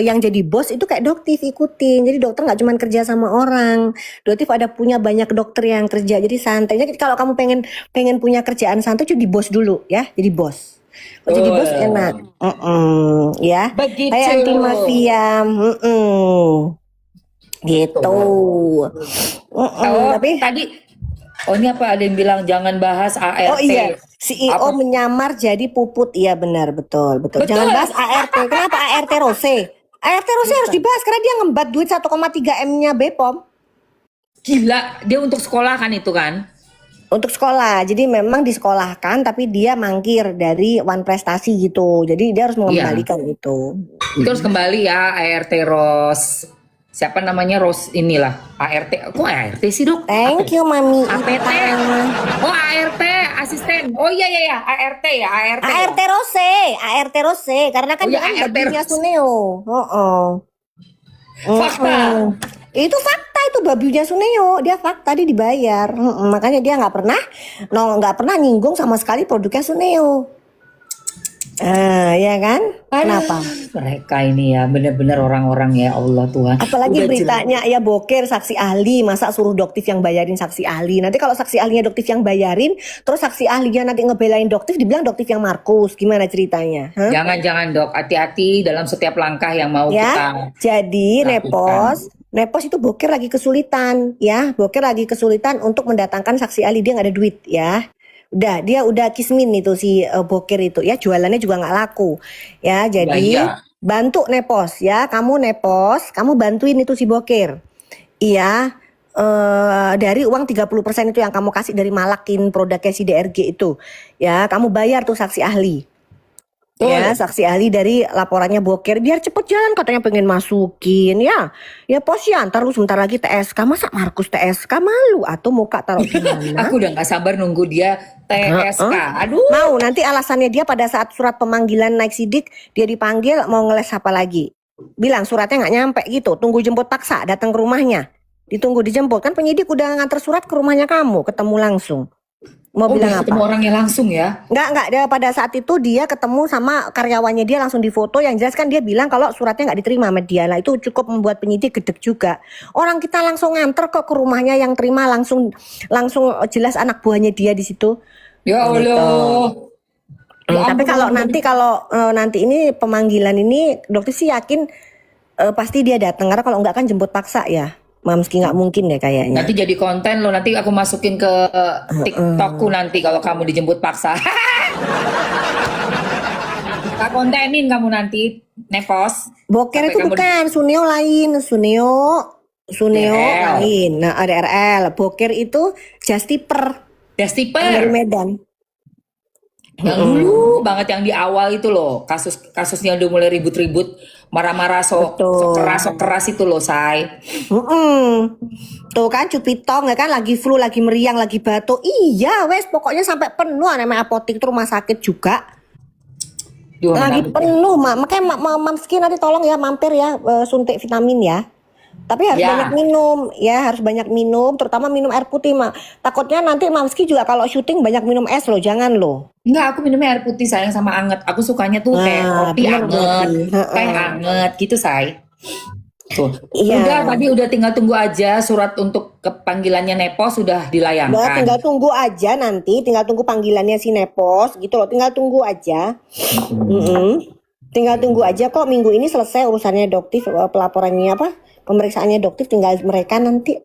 yang jadi bos itu kayak dokter ikutin. Jadi dokter nggak cuma kerja sama orang. Dokter ada punya banyak dokter yang kerja. Jadi santai. Jadi kalau kamu pengen punya kerjaan santai, jadi bos dulu ya. Jadi bos. Kalau jadi bos enak. Ya. Begitu. Kayak anti mafia. Gitu. Tapi Tadi, ini apa ada yang bilang jangan bahas ART. oh iya, CEO Apa? menyamar jadi puput. Iya benar, betul. Betul. Jangan bahas ART. Kenapa ART Rose? ART Rose harus dibahas karena dia ngembat duit 1,3 M-nya Bepom Gila, dia untuk sekolah kan itu kan? untuk sekolah. Jadi memang disekolahkan tapi dia mangkir dari One Prestasi gitu. Jadi dia harus mengembalikan itu. Terus kembali ya ART Ros. Siapa namanya Ros inilah ART. Kok ART sih dok? Thank you Mami APT. Ita. Oh ART asisten. Oh iya iya ART ya ART. ART Rose, ART Rose, karena kan Oh dia ya kan ART babinya Ros. Suneo. Fakta. Itu fakta, itu babinya Suneo, dia fakta, dia dibayar. Makanya dia nggak pernah nyinggung sama sekali produknya Suneo. Ya kan? Kenapa? Mereka ini ya benar-benar orang-orang ya Allah Tuhan. Apalagi Udah beritanya ya boker saksi ahli, masa suruh doktif yang bayarin saksi ahli. Nanti kalau saksi ahlinya doktif yang bayarin, terus saksi ahlinya nanti ngebelain doktif, dibilang doktif yang Markus. Gimana ceritanya? Hah? Jangan-jangan dok, hati-hati dalam setiap langkah yang mau kita Ya, jadi lakukan. Nepos itu boker lagi kesulitan, ya, boker lagi kesulitan untuk mendatangkan saksi ahli, dia nggak ada duit, ya. Dia udah kismin itu si boker itu, ya, jualannya juga nggak laku, ya. Jadi iya. bantu Nepos, ya, kamu Nepos, kamu bantuin itu si boker, iya. Dari uang 30% itu yang kamu kasih dari malakin produknya si DRG itu, ya, kamu bayar tuh saksi ahli. Ya, saksi ahli dari laporannya boker biar cepet jalan, katanya pengen masukin, ya. Ya pos ya, ntar lu sebentar lagi TSK, masa Markus TSK, malu atau muka taruh di mana? Aku udah nggak sabar nunggu dia TSK. Aduh. Mau nanti alasannya dia pada saat surat pemanggilan naik sidik, dia dipanggil mau ngeles apa lagi? Bilang suratnya nggak nyampe gitu, tunggu jemput paksa, datang ke rumahnya. Ditunggu dijemput, kan penyidik udah nganter surat ke rumahnya kamu, ketemu langsung. Mau Oh, bilang udah apa? ketemu orangnya langsung ya? Enggak, dia pada saat itu dia ketemu sama karyawannya, dia langsung difoto, yang jelas kan dia bilang kalau suratnya nggak diterima sama dia. Nah itu cukup membuat penyidik gedek juga. Orang kita langsung nganter kok ke rumahnya, yang terima langsung jelas anak buahnya dia di situ. Ya Allah. Ya Tapi ampun, kalau nanti ini pemanggilan ini, dokter sih yakin pasti dia datang, karena kalau enggak kan jemput paksa ya. Mamski nggak mungkin deh kayaknya. nanti jadi konten lo, nanti aku masukin ke TikTokku nanti kalau kamu dijemput paksa. Tak kontenin kamu nanti, Nepos. Boker Sampai itu kamu bukan, Suneo lain, Suneo DRL. lain. Nah, ada RL. Boker itu Jastiper Destiper. dari Medan. Yang dulu banget, yang di awal itu loh, kasusnya udah mulai ribut-ribut, marah-marah sok Betul. keras itu loh, Say. Tuh kan Cupitong ya kan, lagi flu, lagi meriang, lagi batuk. Iya, wes pokoknya sampai penuh, namanya apotek itu rumah sakit juga. Duh, Lagi menang. penuh, Mak. Makanya Mamski nanti tolong ya mampir ya, suntik vitamin ya. Tapi harus Ya. banyak minum, ya harus banyak minum, terutama minum air putih, Mak. Takutnya nanti Mamski juga kalau syuting banyak minum es loh, jangan loh. Enggak, aku minumnya air putih sayang, sama anget. Aku sukanya tuh teh roti bener anget, berarti. teh anget gitu, Say. Tuh. Iya. Udah, tadi udah tinggal tunggu aja surat untuk kepanggilannya Nepos sudah Udah, dilayangkan. tinggal tunggu aja nanti, tinggal tunggu panggilannya si Nepos gitu loh, tinggal tunggu aja. Tinggal tunggu aja kok, minggu ini selesai urusannya doktif, pelaporannya apa, pemeriksaannya doktif, tinggal mereka nanti.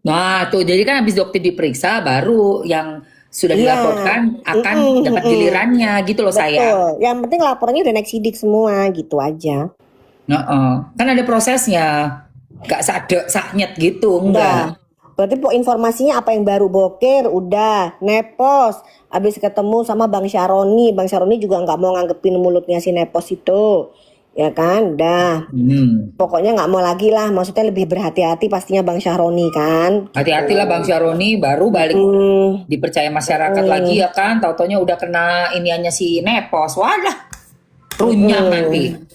Nah, tuh jadi kan habis dokter diperiksa baru yang sudah Iya. dilaporkan akan dapat gilirannya gitu loh, sayang. Betul, yang penting laporannya udah naik sidik semua gitu aja. Kan ada prosesnya, gak saknyet gitu, enggak. Berarti informasinya apa yang baru boker, udah Nepos, habis ketemu sama Bang Syaroni juga nggak mau nganggepin mulutnya si Nepos itu, ya kan, udah. Pokoknya nggak mau lagi lah, maksudnya lebih berhati-hati pastinya Bang Syaroni kan. Hati-hatilah Bang Syaroni, baru balik dipercaya masyarakat lagi ya kan, tau-taunya udah kena iniannya si Nepos, wadah, runyam nanti.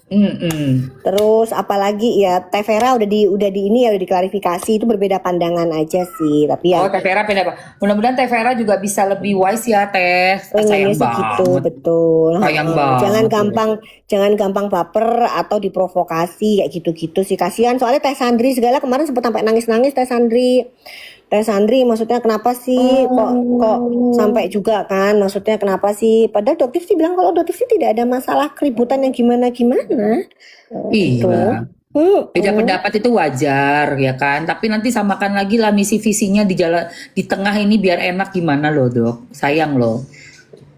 Terus apalagi ya, Teh Vera udah di ini ya, udah diklarifikasi, itu berbeda pandangan aja sih, tapi ya Oh, Teh Vera pindah, Bang. Mudah-mudahan Teh Vera juga bisa lebih wise ya, Teh. pengennya Sayang sih gitu, banget. betul. Sayang banget. Jangan gampang baper atau diprovokasi kayak gitu-gitu sih, kasihan. Soalnya Teh Sandri segala kemarin sempat sampai nangis-nangis Teh Sandri maksudnya kenapa sih kok sampai juga kan, maksudnya kenapa sih, padahal dokter sih bilang kalau dokter sih tidak ada masalah keributan yang gimana-gimana. Iya. Beda pendapat itu wajar ya kan, tapi nanti samakan lagi lah misi visinya di tengah ini biar enak, gimana loh, Dok. Sayang loh.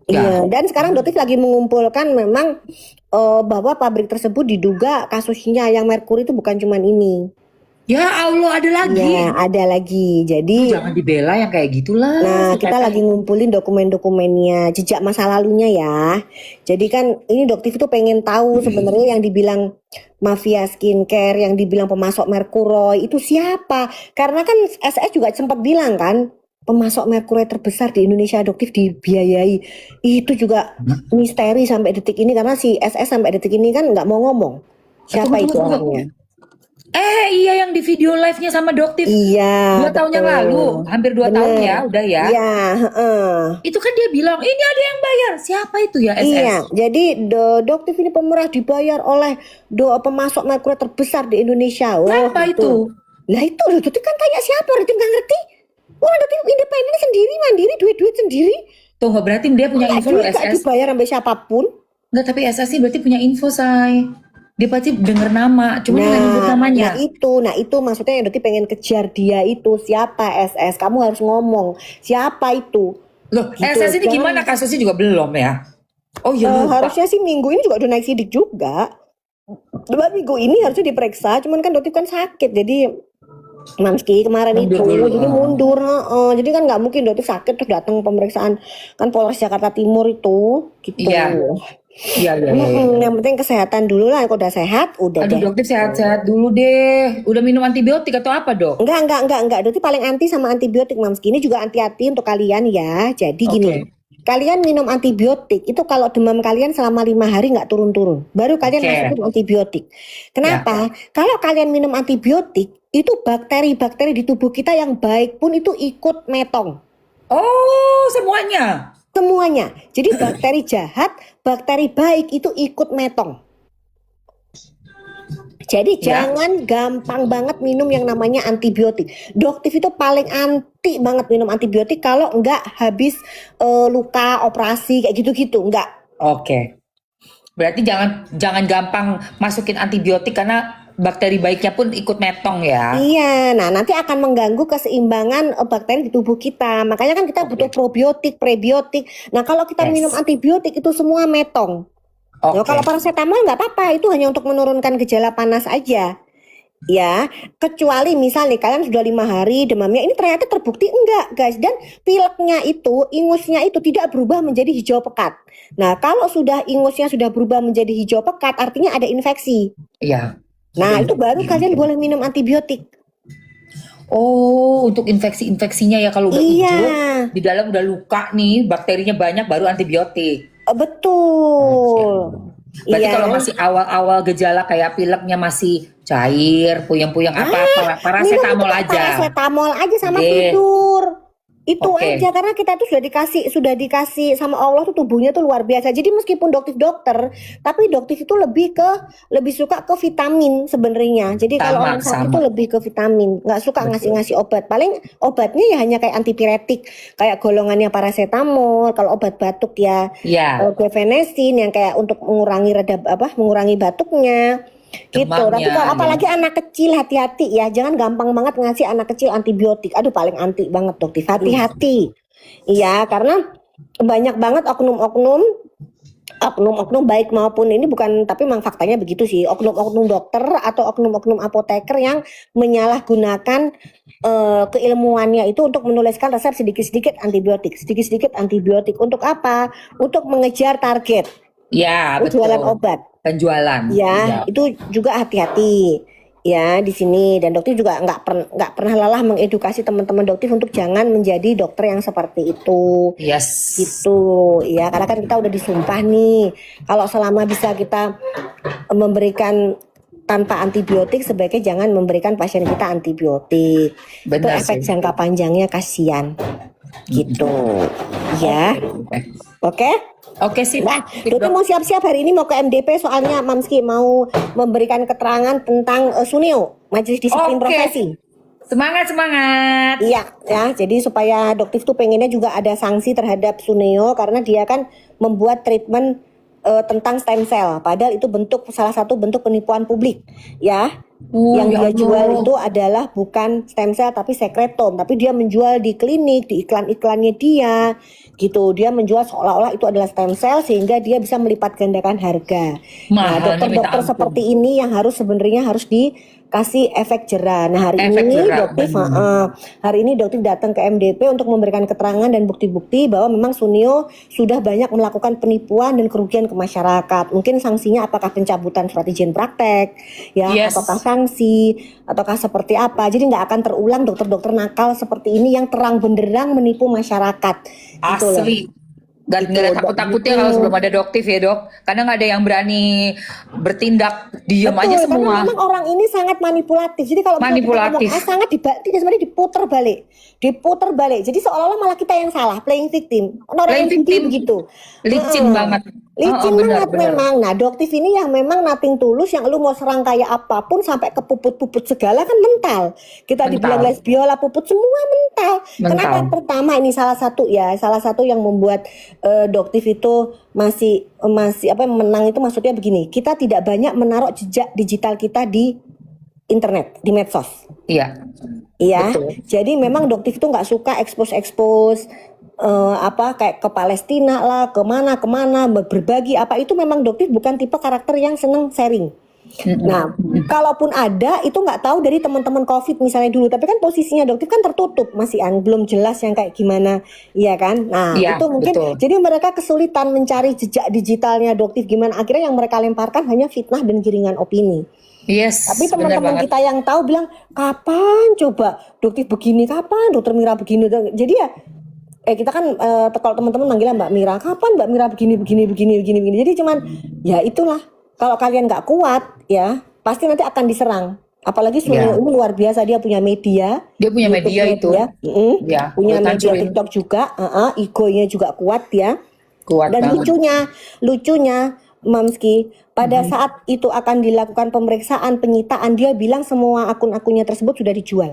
Iya, dan sekarang dokter lagi mengumpulkan memang bahwa pabrik tersebut diduga kasusnya yang merkuri itu bukan cuma ini. Ya Allah, ada lagi. Ya, ada lagi. Jadi, Jangan dibela yang kayak gitulah. nah, Si kita Teteh. lagi ngumpulin dokumen-dokumennya, jejak masa lalunya ya. Jadi kan ini Doktif itu pengen tahu sebenarnya yang dibilang mafia skincare, yang dibilang pemasok merkuroi itu siapa? Karena kan SS juga sempat bilang kan, pemasok merkuroi terbesar di Indonesia Doktif dibiayai. Itu juga misteri sampai detik ini karena si SS sampai detik ini kan nggak mau ngomong siapa Tunggu, itu tunggu, tunggu. orangnya. Iya yang di video live-nya sama Doktif Iya, 2 tahun yang betul. lalu, hampir 2 tahun Bener. ya, udah ya. Iya, heeh. Itu kan dia bilang, ini ada yang bayar. Siapa itu ya Iya, SS? jadi Doktif ini pemerah dibayar oleh pemasok merkuri terbesar di Indonesia. Oh, Apa itu? Lah itu loh, Doktif kan tanya siapa, Doktif nggak ngerti. Orang Doktif independen sendiri, mandiri, duit-duit sendiri. Tunggu, berarti dia punya Nggak info loh duit, nggak SS. dibayar sampai siapapun. Enggak, tapi SS sih berarti punya info, Say. Dia pasti denger nama, cuma nggak nyebut namanya. Nah itu maksudnya yang Doktif pengen kejar dia itu siapa SS. Kamu harus ngomong siapa itu. Loh, Gitu, SS ini jangan- gimana kasusnya juga belum ya? Oh iya lupa. Harusnya sih minggu ini juga udah naik sidik juga. Dua minggu ini harusnya diperiksa, cuman kan Doktif kan sakit, jadi Mamski kemarin Mundur itu, dulu, jadi ah. mundur, jadi kan nggak mungkin Doktif sakit terus datang pemeriksaan kan Polres Jakarta Timur itu, gitu. Iya. Iya, iya, iya. Yang penting kesehatan dulu lah, kalau udah sehat, udah Aduh, deh. Dokter sehat-sehat dulu deh. Udah minum antibiotik atau apa, Dok? Enggak. Doktif paling anti sama antibiotik, Mamski. Ini juga hati-hati untuk kalian ya. Jadi gini, kalian minum antibiotik itu kalau demam kalian selama 5 hari nggak turun-turun, baru kalian Oke. masukin antibiotik. Kenapa? Kalau kalian minum antibiotik, itu bakteri-bakteri di tubuh kita yang baik pun itu ikut metong. Oh, semuanya. Semuanya. Jadi bakteri jahat, bakteri baik itu ikut metong. Jadi Ya. jangan gampang banget minum yang namanya antibiotik. Doktif itu paling anti banget minum antibiotik kalau enggak habis luka, operasi kayak gitu-gitu, enggak. Oke. Berarti jangan gampang masukin antibiotik karena bakteri baiknya pun ikut metong ya. Iya, nah nanti akan mengganggu keseimbangan bakteri di tubuh kita. Makanya kan kita butuh probiotik, prebiotik. Nah kalau kita Yes. minum antibiotik itu semua metong. Oke. Nah, kalau paracetamol nggak apa-apa, itu hanya untuk menurunkan gejala panas aja. Ya, kecuali misalnya kalian sudah 5 hari demamnya ini ternyata terbukti enggak, guys. Dan pileknya itu, ingusnya itu tidak berubah menjadi hijau pekat. Nah, kalau sudah ingusnya sudah berubah menjadi hijau pekat, artinya ada infeksi. Iya. Nah, itu baru kalian boleh minum antibiotik. Oh, untuk infeksi-infeksinya ya kalau udah Iya. hijau, di dalam udah luka nih, bakterinya banyak baru antibiotik. Betul. Berarti Iya. kalau masih awal-awal gejala kayak pileknya masih cair, puyeng-puyeng paracetamol Minum aja. paracetamol aja sama Oke. tidur. Itu Oke. aja karena kita tuh sudah dikasih sama Allah tuh tubuhnya tuh luar biasa. Jadi meskipun dokter, tapi dokter itu lebih suka ke vitamin sebenarnya. Jadi kalau Sama, orang sakit sama. tuh lebih ke vitamin, nggak suka Betul. ngasih obat. Paling obatnya ya hanya kayak antipiretik, kayak golongannya paracetamol. Kalau obat batuk ya Iya. guaifenesin yang kayak untuk mengurangi batuknya. Gitu. Tapi Demamnya, kalau ya. apalagi anak kecil hati-hati ya, jangan gampang banget ngasih anak kecil antibiotik. Aduh paling anti banget Dokter. Hati-hati. Iya, karena banyak banget oknum-oknum baik maupun ini bukan, tapi memang faktanya begitu sih. Oknum-oknum dokter atau oknum-oknum apoteker yang menyalahgunakan keilmuannya itu untuk menuliskan resep sedikit-sedikit antibiotik. Untuk apa? Untuk mengejar target. Ya, betul. Jualan obat. Penjualan. Ya, itu juga hati-hati ya di sini. Dan dokter juga nggak pernah lelah mengedukasi teman-teman dokter untuk jangan menjadi dokter yang seperti itu. Yes. Gitu ya, karena kan kita udah disumpah nih kalau selama bisa kita memberikan tanpa antibiotik, sebaiknya jangan memberikan pasien kita antibiotik. Itu Benar efek sih. jangka panjangnya kasihan gitu ya. Oke. Oke sih. Nah, Dokter mau siap-siap hari ini mau ke MDP soalnya Mamski mau memberikan keterangan tentang Suneo, Majelis Disiplin Oke. Profesi. Semangat. Iya, ya. Jadi supaya Dokter tuh pengennya juga ada sanksi terhadap Suneo karena dia kan membuat treatment tentang stem cell. Padahal itu salah satu bentuk penipuan publik, ya. Yang Ya dia jual Allah. itu adalah bukan stem cell tapi sekretom, tapi dia menjual di klinik, di iklan-iklannya dia gitu. Dia menjual seolah-olah itu adalah stem cell sehingga dia bisa melipat gandakan harga. Nah, Mahalnya minta dokter-dokter ampun. seperti ini yang sebenarnya harus dikasih efek jerah. Nah, Efek jerak benar. hari ini dokter datang ke MDP untuk memberikan keterangan dan bukti-bukti bahwa memang Sunio sudah banyak melakukan penipuan dan kerugian ke masyarakat. Mungkin sanksinya apakah pencabutan surat izin praktek, ya, ataukah Yes, sanksi, ataukah seperti apa. Jadi nggak akan terulang dokter-dokter nakal seperti ini yang terang benderang menipu masyarakat. Gitu loh. asli. Gak Itu ada takut-takutnya kalau sebelum ada doktif ya dok. Kadang ada yang berani bertindak, diem aja Betul, karena semua. memang orang ini sangat manipulatif. Jadi kalau misalnya kita ngomong A Manipulatif. sangat tidak sebenarnya diputer balik. Jadi seolah-olah malah kita yang salah, playing victim. Orang Playing yang judi victim, begitu. licin banget. Licin Benar, banget benar. memang. Nah, doktif ini yang memang nothing tulus, yang lu mau serang kayak apapun sampai ke puput-puput segala kan mental. Kita dibilang Mental, lesbiola puput semua mental. Kenapa? mental. Pertama ini salah satu yang membuat doktif itu masih masih apa menang itu maksudnya begini. Kita tidak banyak menaruh jejak digital kita di internet, di medsos. Iya, Iya, betul. jadi memang doktif itu nggak suka expose apa kayak ke Palestina lah, kemana berbagi apa itu memang doktif bukan tipe karakter yang seneng sharing. Nah, kalaupun ada itu nggak tahu dari teman-teman COVID misalnya dulu, tapi kan posisinya doktif kan tertutup masih belum jelas yang kayak gimana, iya kan? Nah, Iya, itu mungkin betul. jadi mereka kesulitan mencari jejak digitalnya doktif gimana. Akhirnya yang mereka lemparkan hanya fitnah dan giringan opini. Tapi Yes, benar teman-teman banget. kita yang tahu bilang, kapan coba dokter begini, kapan dokter Mira begini. Jadi ya, kita kan kalau teman-teman manggilnya Mbak Mira, kapan Mbak Mira begini. Jadi cuman, ya itulah. Kalau kalian nggak kuat, ya pasti nanti akan diserang. Apalagi Sunil Ya, ini luar biasa, dia punya media, dia punya YouTube media itu. media, Ya, punya buat media hancurin. TikTok juga, egonya juga kuat ya. Kuat Dan banget. lucunya Mamski, pada saat itu akan dilakukan pemeriksaan penyitaan, dia bilang semua akun-akunnya tersebut sudah dijual.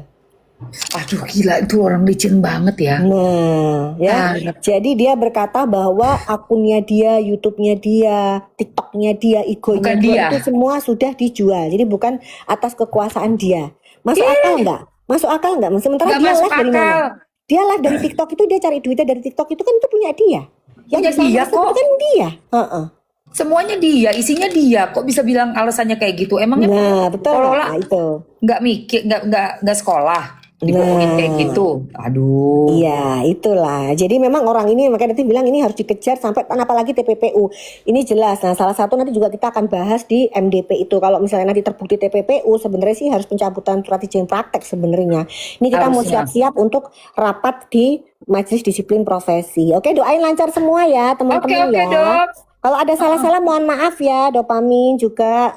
Aduh gila, itu orang licin banget ya. Nah, ya. Banget. Jadi dia berkata bahwa akunnya dia, YouTube-nya dia, TikTok-nya dia, Bukan Igonya dia dia. itu semua sudah dijual. Jadi bukan atas kekuasaan dia. Masuk akal nggak? Masuk akal nggak? Sementara Nggak dia masuk live dari akal. mana? Dia live dari TikTok itu, dia cari duitnya dari TikTok itu kan itu punya dia. Yang Punya bisa dia masuk itu kok. kan dia. Heeh. Semuanya dia, isinya dia. Kok bisa bilang alasannya kayak gitu? Emangnya Nah, betul. seolah-olah Nah, itu. nggak mikir, nggak sekolah, dibohongin kayak Nah, gitu. Aduh. iya, itulah. Jadi memang orang ini makanya nanti bilang ini harus dikejar sampai apalagi TPPU. Ini jelas. Nah, salah satu nanti juga kita akan bahas di MDP itu. Kalau misalnya nanti terbukti TPPU, sebenarnya sih harus pencabutan surat izin praktek sebenarnya. Ini kita mau Harusnya. siap-siap untuk rapat di Majelis Disiplin Profesi. Oke, doain lancar semua ya, Oke, teman-teman oke ya. dok. Kalau ada salah-salah mohon maaf ya, Dopamin juga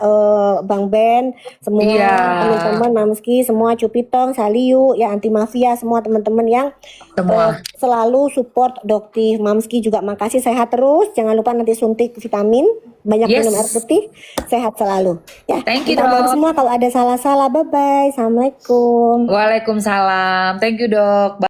Bang Ben, semua Iya. teman-teman Mamski, semua Cupitong, Saliu, ya anti mafia, semua teman-teman yang Semua. selalu support Doktif. Mamski juga makasih, sehat terus, jangan lupa nanti suntik vitamin, banyak Yes. minum air putih, sehat selalu. Ya, Thank you, minta maaf Dok. semua kalau ada salah-salah. Bye bye, assalamualaikum. Waalaikumsalam. Thank you dok. Bye.